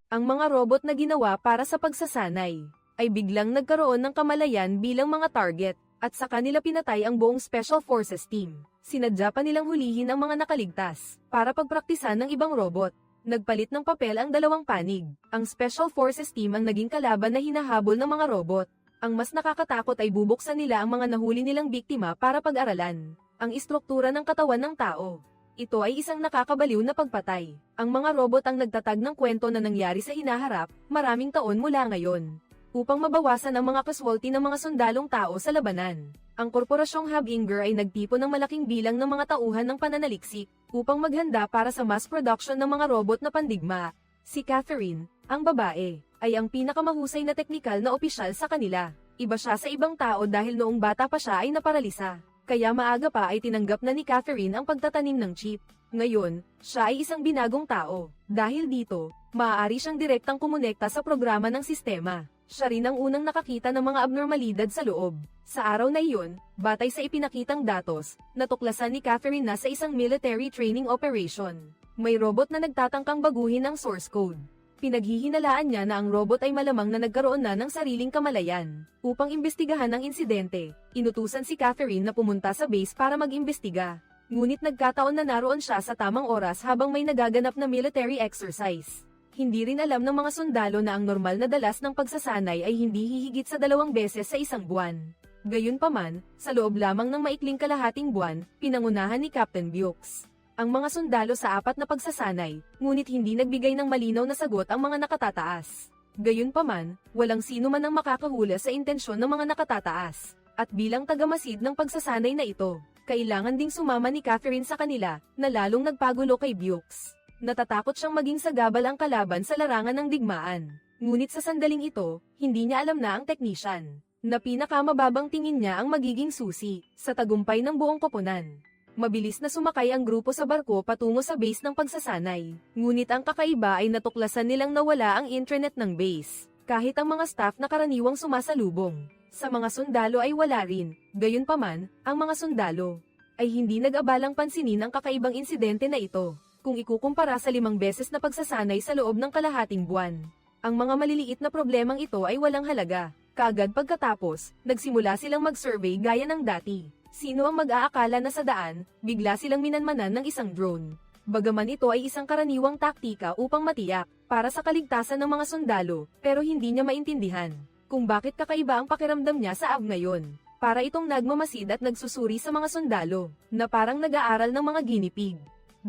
Ang mga robot na ginawa para sa pagsasanay ay biglang nagkaroon ng kamalayan bilang mga target, at sa kanila pinatay ang buong Special Forces team. Sinadya pa nilang hulihin ang mga nakaligtas para pagpraktisan ng ibang robot. Nagpalit ng papel ang dalawang panig. Ang Special Forces team ang naging kalaban na hinahabol ng mga robot. Ang mas nakakatakot ay bubuksan nila ang mga nahuli nilang biktima para pag-aralan ang istruktura ng katawan ng tao. Ito ay isang nakakabaliw na pagpatay. Ang mga robot ang nagtatag ng kwento na nangyari sa hinaharap, maraming taon mula ngayon, upang mabawasan ang mga casualty ng mga sundalong tao sa labanan. Ang korporasyong Habinger ay nagtipon ng malaking bilang ng mga tauhan ng pananaliksik, upang maghanda para sa mass production ng mga robot na pandigma. Si Catherine, ang babae, ay ang pinakamahusay na teknikal na opisyal sa kanila. Iba siya sa ibang tao dahil noong bata pa siya ay naparalisa. Kaya maaga pa ay tinanggap na ni Catherine ang pagtatanim ng chip. Ngayon, siya ay isang binagong tao. Dahil dito, maaari siyang direktang kumonekta sa programa ng sistema. Siya rin ang unang nakakita ng mga abnormalidad sa loob. Sa araw na iyon, batay sa ipinakitang datos, natuklasan ni Catherine na sa isang military training operation, may robot na nagtatangkang baguhin ang source code. Pinaghihinalaan niya na ang robot ay malamang na nagkaroon na ng sariling kamalayan. Upang imbestigahan ang insidente, inutusan si Catherine na pumunta sa base para mag-imbestiga. Ngunit nagkataon na naroon siya sa tamang oras habang may nagaganap na military exercise. Hindi rin alam ng mga sundalo na ang normal na dalas ng pagsasanay ay hindi hihigit sa 2 beses sa isang buwan. Gayunpaman, sa loob lamang ng maikling kalahating buwan, pinangunahan ni Captain Bukes ang mga sundalo sa 4 na pagsasanay, ngunit hindi nagbigay ng malinaw na sagot ang mga nakatataas. Gayunpaman, walang sino man ang makakahula sa intensyon ng mga nakatataas. At bilang tagamasid ng pagsasanay na ito, kailangan ding sumama ni Catherine sa kanila, na lalong nagpagulo kay Bukes. Natatakot siyang maging sagabal ang kalaban sa larangan ng digmaan. Ngunit sa sandaling ito, hindi niya alam na ang technician, na pinakamababang tingin niya ang magiging susi sa tagumpay ng buong koponan. Mabilis na sumakay ang grupo sa barko patungo sa base ng pagsasanay. Ngunit ang kakaiba ay natuklasan nilang nawala ang intranet ng base, kahit ang mga staff na karaniwang sumasalubong sa mga sundalo ay wala rin. Gayunpaman, ang mga sundalo ay hindi nag-abalang pansinin ang kakaibang insidente na ito, kung ikukumpara sa 5 beses na pagsasanay sa loob ng kalahating buwan. Ang mga maliliit na problemang ito ay walang halaga. Kaagad pagkatapos, nagsimula silang mag-survey gaya ng dati. Sino ang mag-aakala na sa daan, bigla silang minanmanan ng isang drone. Bagaman ito ay isang karaniwang taktika upang matiyak, para sa kaligtasan ng mga sundalo, pero hindi niya maintindihan kung bakit kakaiba ang pakiramdam niya sa AB ngayon. Para itong nagmamasid at nagsusuri sa mga sundalo, na parang nag-aaral ng mga guinea pig.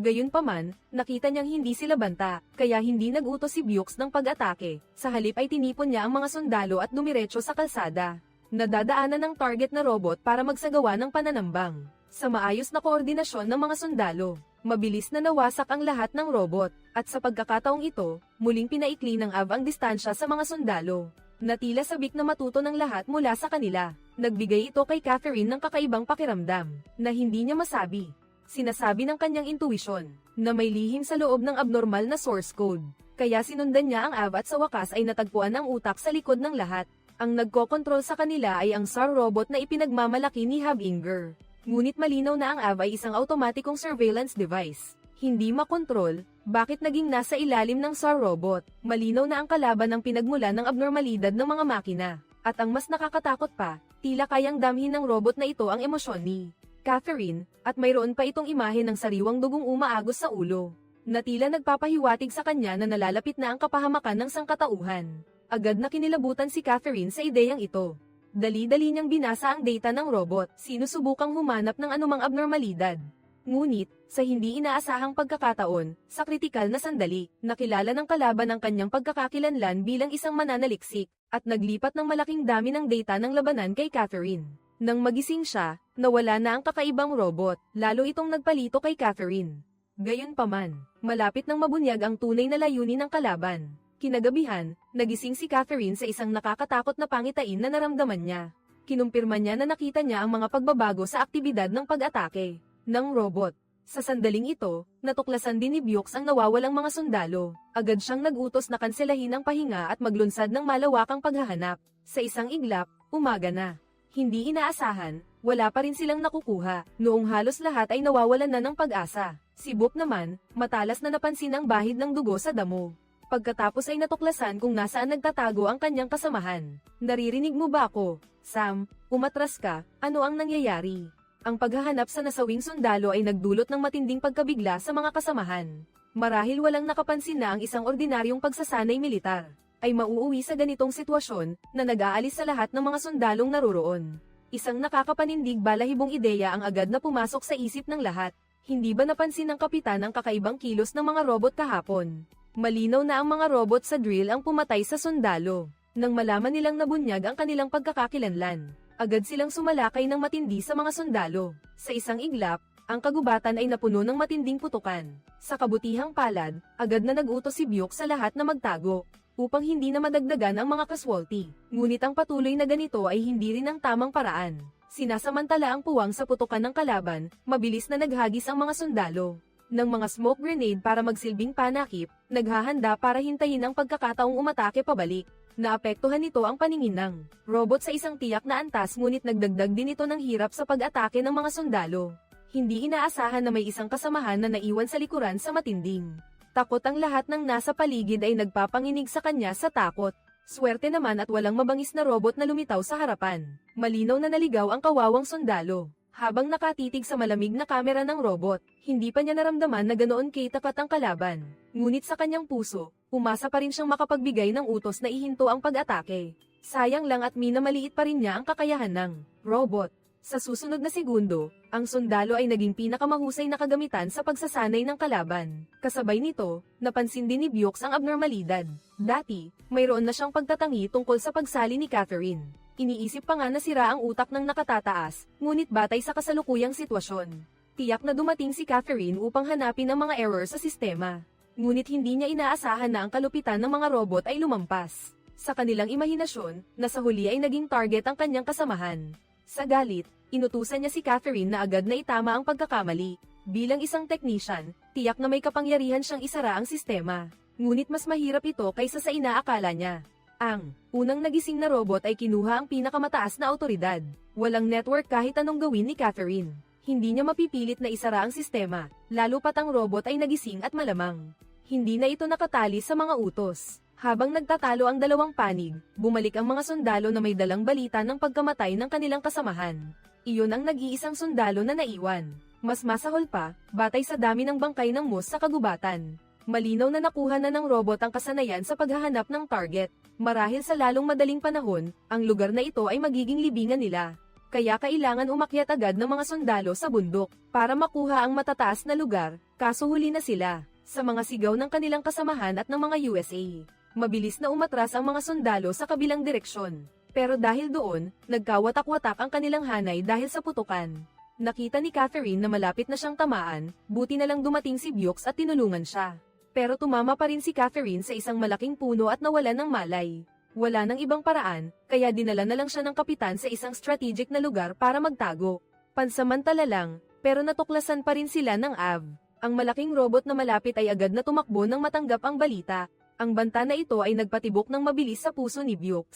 Gayunpaman, nakita niyang hindi sila banta, kaya hindi nag-utos si Bukes ng pag-atake. Sa halip ay tinipon niya ang mga sundalo at dumiretso sa kalsada. Nadadaanan ng target na robot para magsagawa ng pananambang. Sa maayos na koordinasyon ng mga sundalo, mabilis na nawasak ang lahat ng robot, at sa pagkakataong ito, muling pinaikli ng AB ang distansya sa mga sundalo. Natila sabik na matuto ng lahat mula sa kanila. Nagbigay ito kay Catherine ng kakaibang pakiramdam, na hindi niya masabi. Sinasabi ng kanyang intuisyon, na may lihim sa loob ng abnormal na source code. Kaya sinundan niya ang AB at sa wakas ay natagpuan ang utak sa likod ng lahat. Ang nagkokontrol sa kanila ay ang SAR robot na ipinagmamalaki ni Habinger. Ngunit malinaw na ang AB ay isang automatikong surveillance device. Hindi makontrol, bakit naging nasa ilalim ng SAR robot? Malinaw na ang kalaban ng pinagmulan ng abnormalidad ng mga makina. At ang mas nakakatakot pa, tila kayang damhin ng robot na ito ang emosyon ni Catherine, at mayroon pa itong imahe ng sariwang dugong umaagos sa ulo, na tila nagpapahiwatig sa kanya na nalalapit na ang kapahamakan ng sangkatauhan. Agad na kinilabutan si Catherine sa ideyang ito. Dali-dali niyang binasa ang data ng robot, sinusubukang humanap ng anumang abnormalidad. Ngunit, sa hindi inaasahang pagkakataon, sa kritikal na sandali, nakilala ng kalaban ang kanyang pagkakakilanlan bilang isang mananaliksik, at naglipat ng malaking dami ng data ng labanan kay Catherine. Nang magising siya, nawala na ang kakaibang robot, lalo itong nagpalito kay Catherine. Gayunpaman, malapit nang mabunyag ang tunay na layunin ng kalaban. Kinagabihan, nagising si Catherine sa isang nakakatakot na pangitain na naramdaman niya. Kinumpirma niya na nakita niya ang mga pagbabago sa aktibidad ng pag-atake ng robot. Sa sandaling ito, natuklasan din ni Bukes ang nawawalang mga sundalo. Agad siyang nag-utos na kanselahin ang pahinga at maglunsad ng malawakang paghahanap. Sa isang iglap, umaga na. Hindi inaasahan, wala pa rin silang nakukuha. Noong halos lahat ay nawawalan na ng pag-asa. Si Book naman, matalas na napansin ang bahid ng dugo sa damo. Pagkatapos ay natuklasan kung nasaan nagtatago ang kanyang kasamahan. Naririnig mo ba ako? Sam, umatras ka, ano ang nangyayari? Ang paghahanap sa nasawing sundalo ay nagdulot ng matinding pagkabigla sa mga kasamahan. Marahil walang nakapansin na ang isang ordinaryong pagsasanay militar ay mauuwi sa ganitong sitwasyon na nag-aalis sa lahat ng mga sundalong naroroon. Isang nakakapanindig balahibong ideya ang agad na pumasok sa isip ng lahat. Hindi ba napansin ng kapitan ang kakaibang kilos ng mga robot kahapon? Malinaw na ang mga robot sa drill ang pumatay sa sundalo. Nang malaman nilang nabunyag ang kanilang pagkakakilanlan, agad silang sumalakay ng matindi sa mga sundalo. Sa isang iglap, ang kagubatan ay napuno ng matinding putukan. Sa kabutihang palad, agad na nag-utos si Byuk sa lahat na magtago, upang hindi na madagdagan ang mga casualty. Ngunit ang patuloy na ganito ay hindi rin ang tamang paraan. Sinasamantala ang puwang sa putukan ng kalaban, mabilis na naghagis ang mga sundalo ng mga smoke grenade para magsilbing panakip, naghahanda para hintayin ang pagkakataong umatake pabalik. Naapektuhan nito ang paningin ng robot sa isang tiyak na antas ngunit nagdagdag din ito ng hirap sa pag-atake ng mga sundalo. Hindi inaasahan na may isang kasamahan na naiwan sa likuran sa matinding takot. Ang lahat ng nasa paligid ay nagpapanginig sa kanya sa takot. Swerte naman at walang mabangis na robot na lumitaw sa harapan. Malinaw na naligaw ang kawawang sundalo. Habang nakatitig sa malamig na kamera ng robot, hindi pa niya naramdaman na ganoon katapat ang kalaban. Ngunit sa kanyang puso, umasa pa rin siyang makapagbigay ng utos na ihinto ang pag-atake. Sayang lang at minamaliit pa rin niya ang kakayahan ng robot. Sa susunod na segundo, ang sundalo ay naging pinakamahusay na kagamitan sa pagsasanay ng kalaban. Kasabay nito, napansin din ni Byuk ang abnormalidad. Dati, mayroon na siyang pagtatangi tungkol sa pagsali ni Catherine. Iniisip pa nga na sira ang utak ng nakatataas, ngunit batay sa kasalukuyang sitwasyon. Tiyak na dumating si Catherine upang hanapin ang mga error sa sistema. Ngunit hindi niya inaasahan na ang kalupitan ng mga robot ay lumampas. Sa kanilang imahinasyon, na sa huli ay naging target ang kanyang kasamahan. Sa galit, inutusan niya si Catherine na agad na itama ang pagkakamali. Bilang isang technician, tiyak na may kapangyarihan siyang isara ang sistema. Ngunit mas mahirap ito kaysa sa inaakala niya. Ang unang nagising na robot ay kinuha ang pinakamataas na awtoridad. Walang network kahit anong gawin ni Catherine. Hindi niya mapipilit na isara ang sistema, lalo pat ang robot ay nagising at malamang hindi na ito nakatali sa mga utos. Habang nagtatalo ang dalawang panig, bumalik ang mga sundalo na may dalang balita ng pagkamatay ng kanilang kasamahan. Iyon ang nag-iisang sundalo na naiwan. Mas masahol pa, batay sa dami ng bangkay ng moose sa kagubatan. Malinaw na nakuha na ng robot ang kasanayan sa paghahanap ng target. Marahil sa lalong madaling panahon, ang lugar na ito ay magiging libingan nila. Kaya kailangan umakyat agad ng mga sundalo sa bundok, para makuha ang matataas na lugar, kaso huli na sila, sa mga sigaw ng kanilang kasamahan at ng mga USA. Mabilis na umatras ang mga sundalo sa kabilang direksyon. Pero dahil doon, nagkawatak-watak ang kanilang hanay dahil sa putukan. Nakita ni Catherine na malapit na siyang tamaan, buti na lang dumating si Byuk at tinulungan siya. Pero tumama pa rin si Catherine sa isang malaking puno at nawalan ng malay. Wala nang ibang paraan, kaya dinala na lang siya ng kapitan sa isang strategic na lugar para magtago. Pansamantala lang, pero natuklasan pa rin sila ng AV. Ang malaking robot na malapit ay agad na tumakbo nang matanggap ang balita. Ang banta na ito ay nagpatibok ng mabilis sa puso ni Byuk.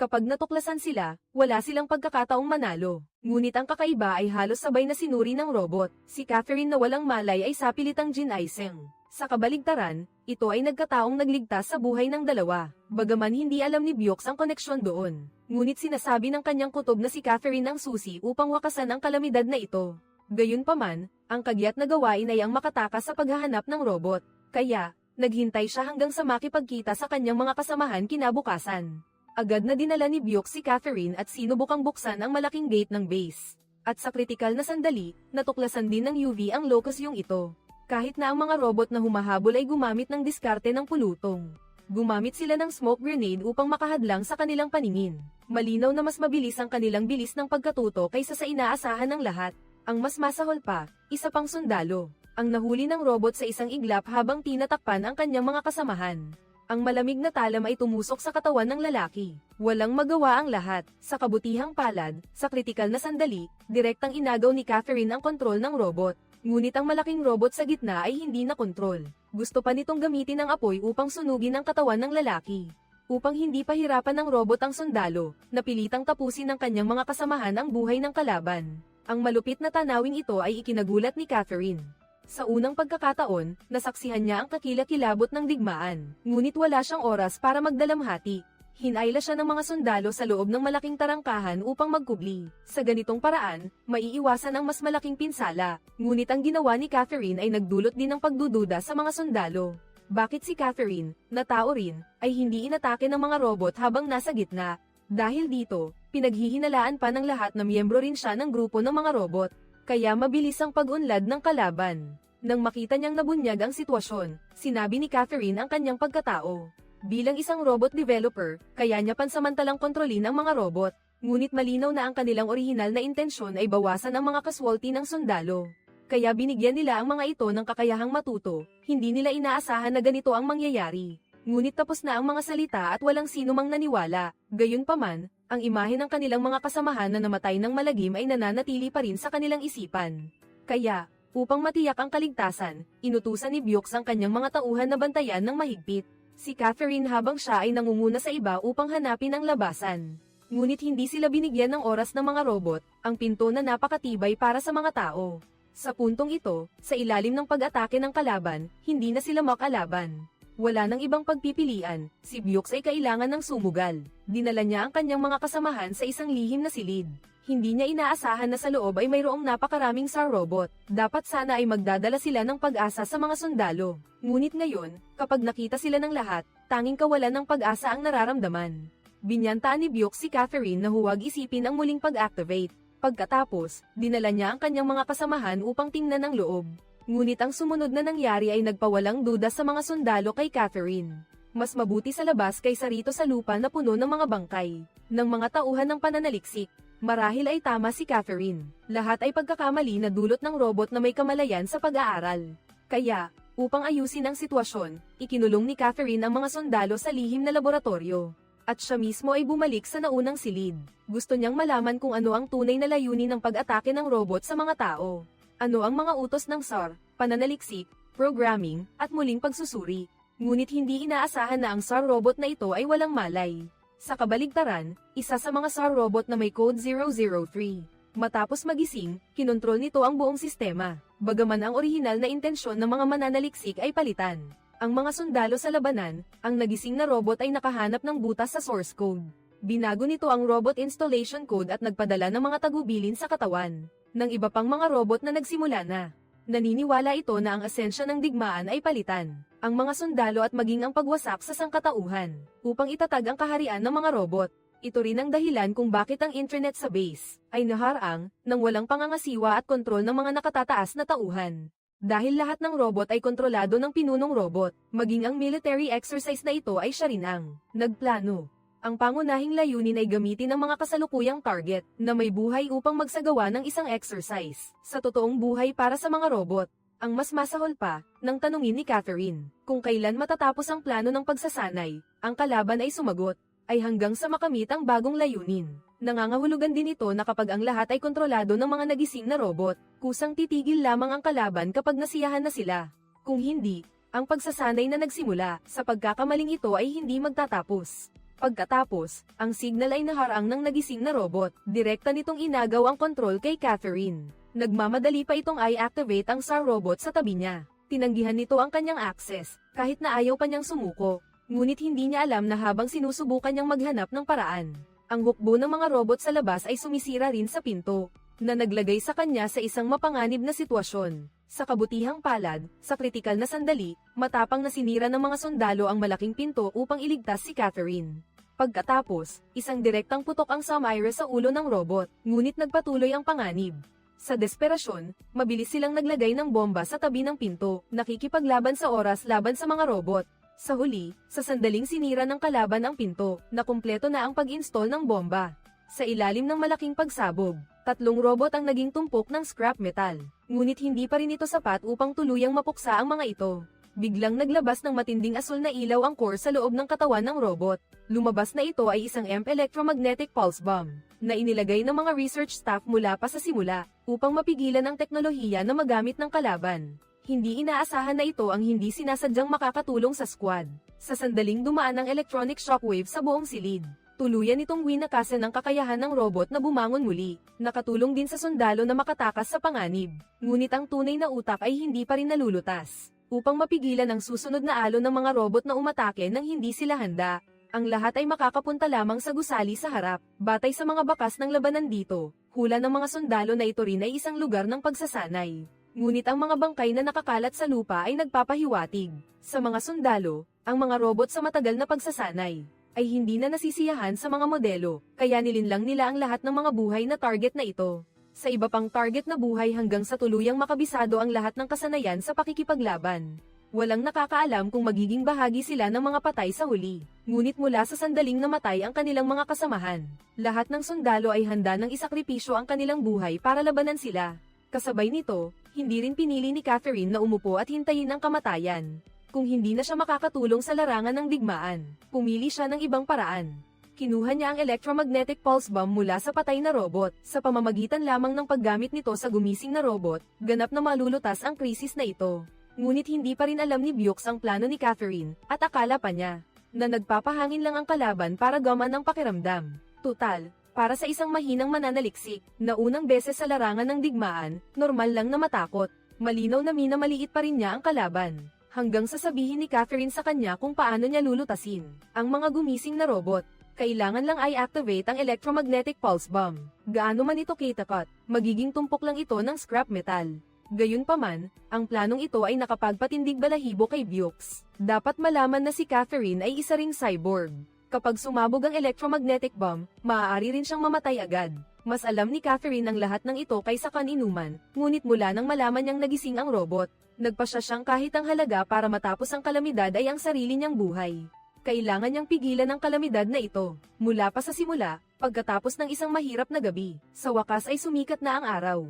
Kapag natuklasan sila, wala silang pagkakataong manalo. Ngunit ang kakaiba ay halos sabay na sinuri ng robot. Si Catherine na walang malay ay sapilitang ginaiseng. Sa kabaligtaran, ito ay nagkataong nagligtas sa buhay ng dalawa. Bagaman hindi alam ni Byuk ang koneksyon doon. Ngunit sinasabi ng kanyang kutob na si Catherine ang susi upang wakasan ang kalamidad na ito. Gayunpaman, ang kagyat na gawain ay ang makatakas sa paghahanap ng robot. Kaya, naghintay siya hanggang sa makipagkita sa kanyang mga kasamahan kinabukasan. Agad na dinala ni Byuk si Catherine at sinubukang buksan ang malaking gate ng base. At sa kritikal na sandali, natuklasan din ng UV ang locus yung ito. Kahit na ang mga robot na humahabol ay gumamit ng diskarte ng pulutong. Gumamit sila ng smoke grenade upang makahadlang sa kanilang paningin. Malinaw na mas mabilis ang kanilang bilis ng pagkatuto kaysa sa inaasahan ng lahat. Ang mas masahol pa, isa pang sundalo. Ang nahuli ng robot sa isang iglap habang tinatakpan ang kanyang mga kasamahan. Ang malamig na talam ay tumusok sa katawan ng lalaki. Walang magawa ang lahat. Sa kabutihang palad, sa kritikal na sandali, direktang inagaw ni Catherine ang kontrol ng robot. Ngunit ang malaking robot sa gitna ay hindi na kontrol. Gusto pa nitong gamitin ang apoy upang sunugin ang katawan ng lalaki. Upang hindi pahirapan ng robot ang sundalo, napilitang tapusin ng kanyang mga kasamahan ang buhay ng kalaban. Ang malupit na tanawing ito ay ikinagulat ni Catherine. Sa unang pagkakataon, nasaksihan niya ang kakilakilabot ng digmaan, ngunit wala siyang oras para magdalamhati. Hinayla siya ng mga sundalo sa loob ng malaking tarangkahan upang magkubli. Sa ganitong paraan, maiiwasan ang mas malaking pinsala, ngunit ang ginawa ni Catherine ay nagdulot din ng pagdududa sa mga sundalo. Bakit si Catherine, na tao rin, ay hindi inatake ng mga robot habang nasa gitna? Dahil dito, pinaghihinalaan pa ng lahat na miyembro rin siya ng grupo ng mga robot, kaya mabilis ang pag-unlad ng kalaban. Nang makita niyang nabunyag ang sitwasyon, sinabi ni Catherine ang kanyang pagkatao. Bilang isang robot developer, kaya niya pansamantalang kontrolin ang mga robot, ngunit malinaw na ang kanilang orihinal na intensyon ay bawasan ang mga casualty ng sundalo. Kaya binigyan nila ang mga ito ng kakayahang matuto, hindi nila inaasahan na ganito ang mangyayari. Ngunit tapos na ang mga salita at walang sino mang naniwala, gayunpaman, ang imahe ng kanilang mga kasamahan na namatay ng malagim ay nananatili pa rin sa kanilang isipan. Kaya, upang matiyak ang kaligtasan, inutusan ni Bukes ang kanyang mga tauhan na bantayan ng mahigpit. Si Catherine habang siya ay nangunguna sa iba upang hanapin ang labasan. Ngunit hindi sila binigyan ng oras ng mga robot, ang pinto na napakatibay para sa mga tao. Sa puntong ito, sa ilalim ng pag-atake ng kalaban, hindi na sila makalaban. Wala nang ibang pagpipilian, si Bukes ay kailangan ng sumugal. Dinala niya ang kanyang mga kasamahan sa isang lihim na silid. Hindi niya inaasahan na sa loob ay mayroong napakaraming SAR robot. Dapat sana ay magdadala sila ng pag-asa sa mga sundalo. Ngunit ngayon, kapag nakita sila ng lahat, tanging kawalan ng pag-asa ang nararamdaman. Binyantaan ni Bukes si Catherine na huwag isipin ang muling pag-activate. Pagkatapos, dinala niya ang kanyang mga kasamahan upang tingnan ang loob. Ngunit ang sumunod na nangyari ay nagpawalang duda sa mga sundalo kay Catherine. Mas mabuti sa labas kaysa rito sa lupa na puno ng mga bangkay, ng mga tauhan ng pananaliksik. Marahil ay tama si Catherine. Lahat ay pagkakamali na dulot ng robot na may kamalayan sa pag-aaral. Kaya, upang ayusin ang sitwasyon, ikinulong ni Catherine ang mga sundalo sa lihim na laboratorio. At siya mismo ay bumalik sa naunang silid. Gusto niyang malaman kung ano ang tunay na layunin ng pag-atake ng robot sa mga tao. Ano ang mga utos ng SAR, pananaliksik, programming, at muling pagsusuri. Ngunit hindi inaasahan na ang SAR robot na ito ay walang malay. Sa kabaligtaran, isa sa mga SAR robot na may code 003. Matapos magising, kinontrol nito ang buong sistema. Bagaman ang orihinal na intensyon ng mga mananaliksik ay palitan. Ang mga sundalo sa labanan, ang nagising na robot ay nakahanap ng butas sa source code. Binago nito ang robot installation code at nagpadala ng mga tagubilin sa katawan ng iba pang mga robot na nagsimula na. Naniniwala ito na ang asensya ng digmaan ay palitan ang mga sundalo at maging ang pagwasak sa sangkatauhan upang itatag ang kaharian ng mga robot. Ito rin ang dahilan kung bakit ang internet sa base ay naharang nang walang pangangasiwa at kontrol ng mga nakatataas na tauhan. Dahil lahat ng robot ay kontrolado ng pinunong robot, maging ang military exercise na ito ay siya rin ang nagplano. Ang pangunahing layunin ay gamitin ang mga kasalukuyang target na may buhay upang magsagawa ng isang exercise sa totoong buhay para sa mga robot. Ang mas masahol pa, nang tanungin ni Catherine, kung kailan matatapos ang plano ng pagsasanay, ang kalaban ay sumagot, ay hanggang sa makamit ang bagong layunin. Nangangahulugan din ito na kapag ang lahat ay kontrolado ng mga nagising na robot, kusang titigil lamang ang kalaban kapag nasiyahan na sila. Kung hindi, ang pagsasanay na nagsimula, sa pagkakamaling ito ay hindi magtatapos. Pagkatapos, ang signal ay naharang ng nagising na robot, direkta nitong inagaw ang kontrol kay Catherine. Nagmamadali pa itong i-activate ang SAR robot sa tabi niya. Tinanggihan nito ang kanyang access, kahit na ayaw pa niyang sumuko. Ngunit hindi niya alam na habang sinusubukan niyang maghanap ng paraan, ang hukbo ng mga robot sa labas ay sumisira rin sa pinto, na naglagay sa kanya sa isang mapanganib na sitwasyon. Sa kabutihang palad, sa kritikal na sandali, matapang na sinira ng mga sundalo ang malaking pinto upang iligtas si Catherine. Pagkatapos, isang direktang putok ang Samira sa ulo ng robot, ngunit nagpatuloy ang panganib. Sa desperasyon, mabilis silang naglagay ng bomba sa tabi ng pinto, nakikipaglaban sa oras laban sa mga robot. Sa huli, sa sandaling sinira ng kalaban ang pinto, na kumpleto na ang pag-install ng bomba. Sa ilalim ng malaking pagsabog, 3 robot ang naging tumpok ng scrap metal. Ngunit hindi pa rin ito sapat upang tuluyang mapuksa ang mga ito. Biglang naglabas ng matinding asul na ilaw ang core sa loob ng katawan ng robot. Lumabas na ito ay isang EMP electromagnetic pulse bomb, na inilagay ng mga research staff mula pa sa simula, upang mapigilan ang teknolohiya na magamit ng kalaban. Hindi inaasahan na ito ang hindi sinasadyang makakatulong sa squad. Sa sandaling dumaan ang electronic shockwave sa buong silid. Tuluyan itong winakasan ang kakayahan ng robot na bumangon muli. Nakatulong din sa sundalo na makatakas sa panganib. Ngunit ang tunay na utak ay hindi pa rin nalulutas. Upang mapigilan ang susunod na alon ng mga robot na umatake nang hindi sila handa, ang lahat ay makakapunta lamang sa gusali sa harap. Batay sa mga bakas ng labanan dito, hula ng mga sundalo na ito rin ay isang lugar ng pagsasanay. Ngunit ang mga bangkay na nakakalat sa lupa ay nagpapahiwatig. Sa mga sundalo, ang mga robot sa matagal na pagsasanay ay hindi na nasisiyahan sa mga modelo, kaya nilinlang nila ang lahat ng mga buhay na target na ito. Sa iba pang target na buhay hanggang sa tuluyang makabisado ang lahat ng kasanayan sa pakikipaglaban. Walang nakakaalam kung magiging bahagi sila ng mga patay sa huli. Ngunit mula sa sandaling namatay ang kanilang mga kasamahan, lahat ng sundalo ay handa ng isakripisyo ang kanilang buhay para labanan sila. Kasabay nito, hindi rin pinili ni Catherine na umupo at hintayin ang kamatayan. Kung hindi na siya makakatulong sa larangan ng digmaan, pumili siya ng ibang paraan. Kinuha niya ang electromagnetic pulse bomb mula sa patay na robot. Sa pamamagitan lamang ng paggamit nito sa gumising na robot, ganap na malulutas ang krisis na ito. Ngunit hindi pa rin alam ni Bukes ang plano ni Catherine, at akala pa niya na nagpapahangin lang ang kalaban para gaman ang pakiramdam. Tutal, para sa isang mahinang mananaliksik, na unang beses sa larangan ng digmaan, normal lang na matakot. Malinaw na minamaliit pa rin niya ang kalaban. Hanggang sasabihin ni Catherine sa kanya kung paano niya lulutasin ang mga gumising na robot. Kailangan lang ay activate ang electromagnetic pulse bomb. Gaano man ito kitapat, magiging tumpok lang ito ng scrap metal. Gayunpaman, ang planong ito ay nakapagpatindig balahibo kay Bukes. Dapat malaman na si Catherine ay isa ring cyborg. Kapag sumabog ang electromagnetic bomb, maaari rin siyang mamatay agad. Mas alam ni Catherine ang lahat ng ito kaysa kaninuman, ngunit mula nang malaman niyang nagising ang robot, nagpasya siyang kahit ang halaga para matapos ang kalamidad ay ang sarili niyang buhay. Kailangan niyang pigilan ang kalamidad na ito. Mula pa sa simula, pagkatapos ng isang mahirap na gabi, sa wakas ay sumikat na ang araw.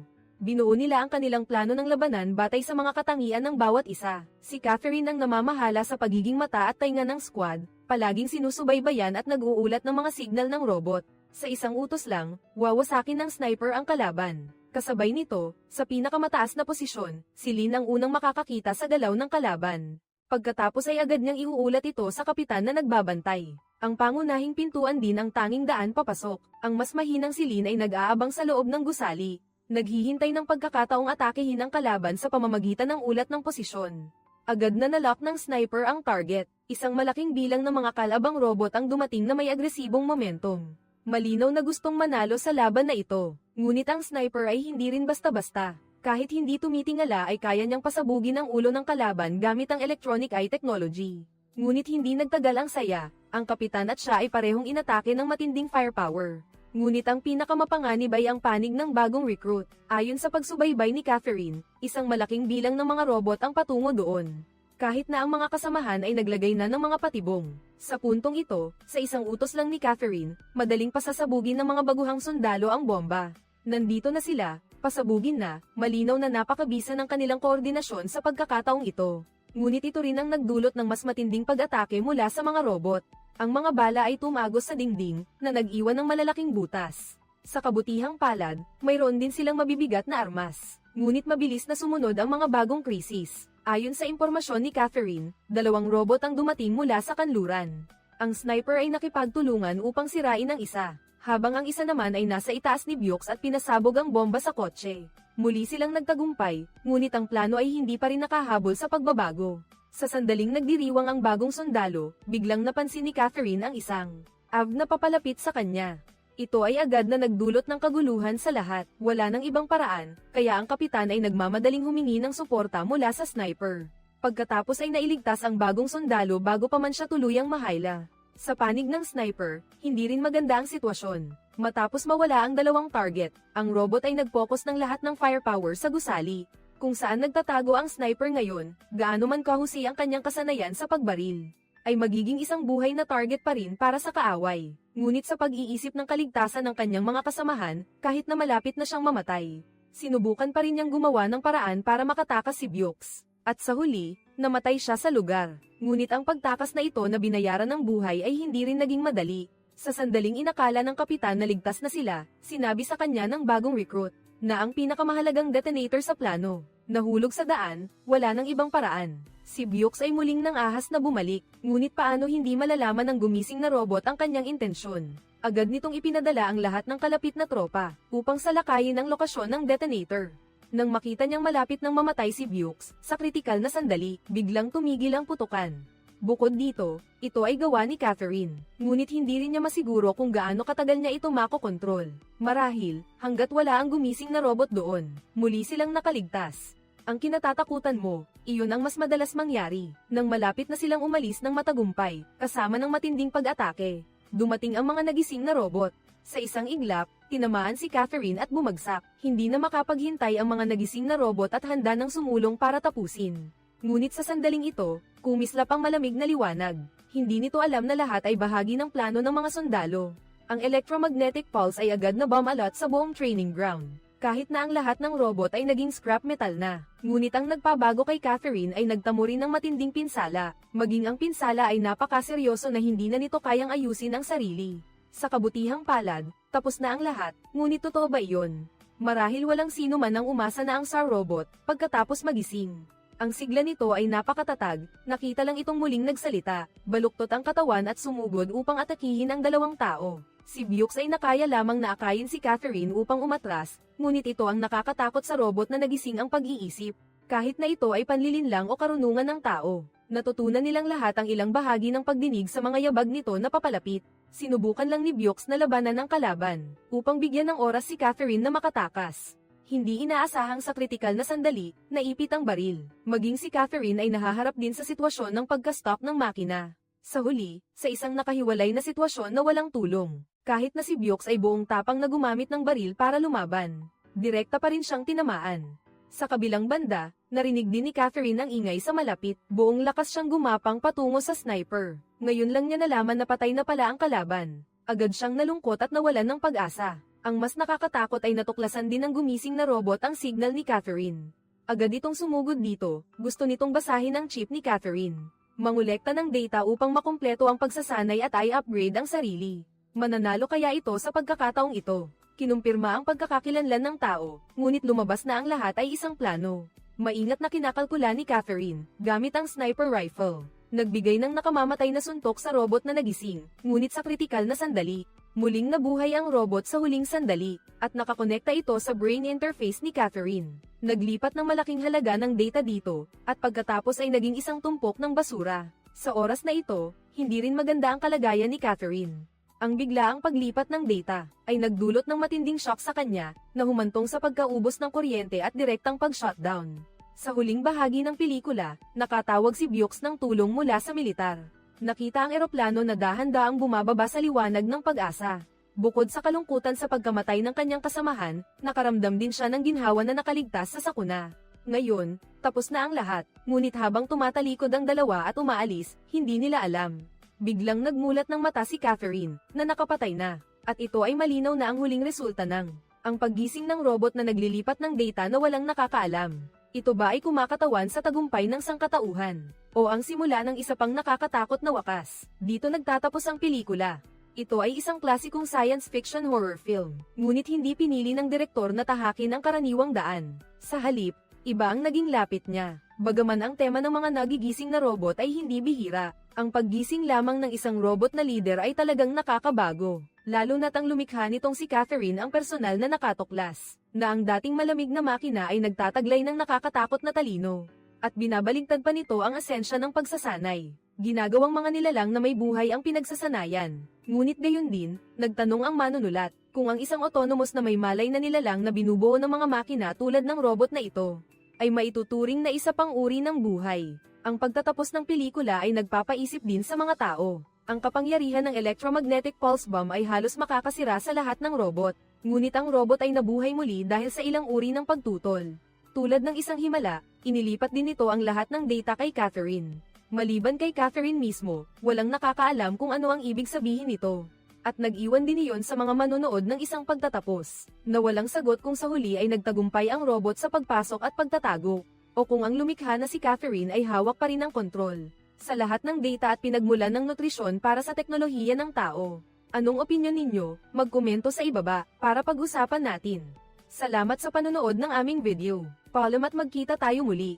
Binuo nila ang kanilang plano ng labanan batay sa mga katangian ng bawat isa. Si Catherine ang namamahala sa pagiging mata at tainga ng squad, palaging sinusubaybayan at nag-uulat ng mga signal ng robot. Sa isang utos lang, wawasakin ng sniper ang kalaban. Kasabay nito, sa pinakamataas na posisyon, si Lin ang unang makakakita sa galaw ng kalaban. Pagkatapos ay agad niyang iuulat ito sa kapitan na nagbabantay. Ang pangunahing pintuan din ang tanging daan papasok. Ang mas mahinang si Lin ay nag-aabang sa loob ng gusali. Naghihintay ng pagkakataong atakehin ang kalaban sa pamamagitan ng ulat ng posisyon. Agad na nalock ng sniper ang target. Isang malaking bilang ng mga kalabang robot ang dumating na may agresibong momentum. Malinaw na gustong manalo sa laban na ito. Ngunit ang sniper ay hindi rin basta-basta. Kahit hindi tumitingala ay kaya niyang pasabugin ang ulo ng kalaban gamit ang electronic eye technology. Ngunit hindi nagtagal ang saya. Ang kapitan at siya ay parehong inatake ng matinding firepower. Ngunit ang pinakamapanganib ay ang panig ng bagong recruit. Ayon sa pagsubaybay ni Catherine, isang malaking bilang ng mga robot ang patungo doon. Kahit na ang mga kasamahan ay naglagay na ng mga patibong. Sa puntong ito, sa isang utos lang ni Catherine, madaling pasasabugin ng mga baguhang sundalo ang bomba. Nandito na sila, pasabugin na, malinaw na napakabisa ng kanilang koordinasyon sa pagkakataong ito. Ngunit ito rin ang nagdulot ng mas matinding pag-atake mula sa mga robot. Ang mga bala ay tumagos sa dingding, na nag-iwan ng malalaking butas. Sa kabutihang palad, mayroon din silang mabibigat na armas. Ngunit mabilis na sumunod ang mga bagong krisis. Ayon sa impormasyon ni Catherine, 2 robot ang dumating mula sa kanluran. Ang sniper ay nakipagtulungan upang sirain ang isa, habang ang isa naman ay nasa itaas ni Bukes at pinasabog ang bomba sa kotse. Muli silang nagtagumpay, ngunit ang plano ay hindi pa rin nakahabol sa pagbabago. Sa sandaling nagdiriwang ang bagong sundalo, biglang napansin ni Catherine ang isang AV na papalapit sa kanya. Ito ay agad na nagdulot ng kaguluhan sa lahat. Wala nang ibang paraan, kaya ang kapitan ay nagmamadaling humingi ng suporta mula sa sniper. Pagkatapos ay nailigtas ang bagong sundalo bago pa man siya tuluyang mahayla. Sa panig ng sniper, hindi rin maganda ang sitwasyon. Matapos mawala ang 2 target, ang robot ay nag-focus ng lahat ng firepower sa gusali. Kung saan nagtatago ang sniper ngayon, gaano man kahusay ang kanyang kasanayan sa pagbaril, ay magiging isang buhay na target pa rin para sa kaaway. Ngunit sa pag-iisip ng kaligtasan ng kanyang mga kasamahan, kahit na malapit na siyang mamatay, sinubukan pa rin niyang gumawa ng paraan para makatakas si Bukes. At sa huli, namatay siya sa lugar. Ngunit ang pagtakas na ito na binayaran ng buhay ay hindi rin naging madali. Sa sandaling inakala ng kapitan na ligtas na sila, sinabi sa kanya ng bagong recruit, na ang pinakamahalagang detonator sa plano, nahulog sa daan, wala nang ibang paraan. Si Byux ay muling nang ahas na bumalik, ngunit paano hindi malalaman ng gumising na robot ang kanyang intensyon. Agad nitong ipinadala ang lahat ng kalapit na tropa, upang salakayin ang lokasyon ng detonator. Nang makita niyang malapit nang mamatay si Byux, sa kritikal na sandali, biglang tumigil ang putukan. Bukod dito, ito ay gawa ni Catherine, ngunit hindi rin niya masiguro kung gaano katagal niya ito makokontrol. Marahil, hanggat wala ang gumising na robot doon, muli silang nakaligtas. Ang kinatatakutan mo, iyon ang mas madalas mangyari, nang malapit na silang umalis ng matagumpay, kasama ng matinding pag-atake. Dumating ang mga nagising na robot. Sa isang iglap, tinamaan si Catherine at bumagsak. Hindi na makapaghintay ang mga nagising na robot at handa ng sumulong para tapusin. Ngunit sa sandaling ito, kumislap ang malamig na liwanag. Hindi nito alam na lahat ay bahagi ng plano ng mga sundalo. Ang electromagnetic pulse ay agad na bomb alert sa buong training ground. Kahit na ang lahat ng robot ay naging scrap metal na. Ngunit ang nagpabago kay Catherine ay nagtamo rin ng matinding pinsala. Maging ang pinsala ay napakaseryoso na hindi na nito kayang ayusin ang sarili. Sa kabutihang palad, tapos na ang lahat, ngunit totoo ba iyon? Marahil walang sino man ang umasa na ang SAR robot, pagkatapos magising. Ang sigla nito ay napakatatag, nakita lang itong muling nagsalita, baluktot ang katawan at sumugod upang atakihin ang dalawang tao. Si Byux ay nakaya lamang na akayin si Catherine upang umatras, ngunit ito ang nakakatakot sa robot na nagising ang pag-iisip. Kahit na ito ay panlilinlang o karunungan ng tao, natutunan nilang lahat ang ilang bahagi ng pagdinig sa mga yabag nito na papalapit. Sinubukan lang ni Byux na labanan ang kalaban, upang bigyan ng oras si Catherine na makatakas. Hindi inaasahang sa kritikal na sandali, naipit ang baril. Maging si Catherine ay nahaharap din sa sitwasyon ng pagka-stop ng makina. Sa huli, sa isang nakahiwalay na sitwasyon na walang tulong. Kahit na si Byux ay buong tapang na gumamit ng baril para lumaban, direkta pa rin siyang tinamaan. Sa kabilang banda, narinig din ni Catherine ang ingay sa malapit, buong lakas siyang gumapang patungo sa sniper. Ngayon lang niya nalaman na patay na pala ang kalaban. Agad siyang nalungkot at nawalan ng pag-asa. Ang mas nakakatakot ay natuklasan din ng gumising na robot ang signal ni Catherine. Agad itong sumugod dito, gusto nitong basahin ang chip ni Catherine. Mangolekta ng data upang makumpleto ang pagsasanay at i-upgrade ang sarili. Mananalo kaya ito sa pagkakataong ito? Kinumpirma ang pagkakakilanlan ng tao, ngunit lumabas na ang lahat ay isang plano. Maingat na kinakalkula ni Catherine, gamit ang sniper rifle. Nagbigay ng nakamamatay na suntok sa robot na nagising, ngunit sa kritikal na sandali, muling nabuhay ang robot sa huling sandali, at nakakonekta ito sa brain interface ni Catherine. Naglipat ng malaking halaga ng data dito, at pagkatapos ay naging isang tumpok ng basura. Sa oras na ito, hindi rin maganda ang kalagayan ni Catherine. Ang biglaang paglipat ng data, ay nagdulot ng matinding shock sa kanya, na humantong sa pagkaubos ng kuryente at direktang pag-shutdown. Sa huling bahagi ng pelikula, nakatawag si Byux ng tulong mula sa militar. Nakita ang eroplano na dahan-daang bumababa sa liwanag ng pag-asa. Bukod sa kalungkutan sa pagkamatay ng kanyang kasamahan, nakaramdam din siya ng ginhawa na nakaligtas sa sakuna. Ngayon, tapos na ang lahat, ngunit habang tumatalikod ang dalawa at umaalis, hindi nila alam. Biglang nagmulat ng mata si Catherine, na nakapatay na, at ito ay malinaw na ang huling resulta ng ang paggising ng robot na naglilipat ng data na walang nakakaalam. Ito ba ay kumakatawan sa tagumpay ng sangkatauhan? O ang simula ng isa pang nakakatakot na wakas? Dito nagtatapos ang pelikula. Ito ay isang klasikong science fiction horror film, ngunit hindi pinili ng direktor na tahakin ang karaniwang daan. Sa halip, iba ang naging lapit niya. Bagaman ang tema ng mga nagigising na robot ay hindi bihira, ang paggising lamang ng isang robot na leader ay talagang nakakabago. Lalo na't ang lumikha nitong si Catherine ang personal na nakatuklas, na ang dating malamig na makina ay nagtataglay ng nakakatakot na talino. At binabaligtad pa nito ang asensya ng pagsasanay. Ginagawang mga nilalang na may buhay ang pinagsasanayan. Ngunit gayon din, nagtanong ang manunulat, kung ang isang autonomous na may malay na nilalang na binubuo ng mga makina tulad ng robot na ito, ay maituturing na isa pang uri ng buhay. Ang pagtatapos ng pelikula ay nagpapaisip din sa mga tao. Ang kapangyarihan ng electromagnetic pulse bomb ay halos makakasira sa lahat ng robot. Ngunit ang robot ay nabuhay muli dahil sa ilang uri ng pagtutol. Tulad ng isang himala, inilipat din nito ang lahat ng data kay Catherine. Maliban kay Catherine mismo, walang nakakaalam kung ano ang ibig sabihin nito. At nag-iwan din iyon sa mga manonood ng isang pagtatapos, na walang sagot kung sa huli ay nagtagumpay ang robot sa pagpasok at pagtatago, o kung ang lumikha na si Catherine ay hawak pa rin ng kontrol sa lahat ng data at pinagmulan ng nutrisyon para sa teknolohiya ng tao. Anong opinyon ninyo? Magkomento sa ibaba, para pag-usapan natin. Salamat sa panonood ng aming video. Paalam at magkita tayo muli.